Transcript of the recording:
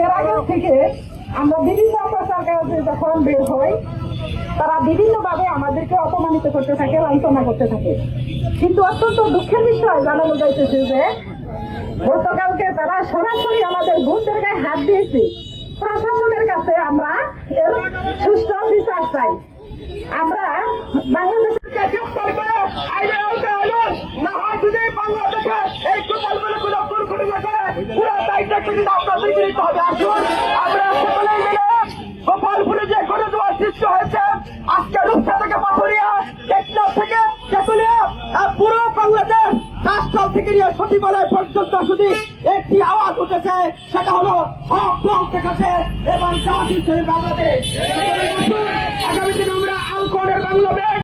এর আগে থেকে আমরা বিভিন্ন প্রচার কাজে যখন বের হই, তারা বিভিন্ন ভাবে আমাদেরকে অপমানিত করতে থাকে, লাঞ্ছনা করতে থাকে। কিন্তু অত্যন্ত দুঃখের বিষয় জানানো যাইতেছে যে গতকালকে তারা সরাসরি আমাদের বোনদের গায়ে হাত দিয়েছে। প্রশাসনের কাছে আমরা এর সুষ্ঠু বিচার চাই। আমরা বাংলাদেশের গোপালপুরে যে গণজোয়ার সৃষ্টি হয়েছে, আজকে রূপসা থেকে পাথরিয়া, টেকনাফ থেকে তেতুলিয়া, পুরো বাংলাদেশ রাজস্থল থেকে নিয়ে সচিবালয় পর্যন্ত শুধু একটি আওয়াজ উঠেছে, সেটা হলো হক বংশের কাছে এবং জাতীয় বাংলাদেশ। আগামী দিনে আমরা আলকোনের বাংলাদেশ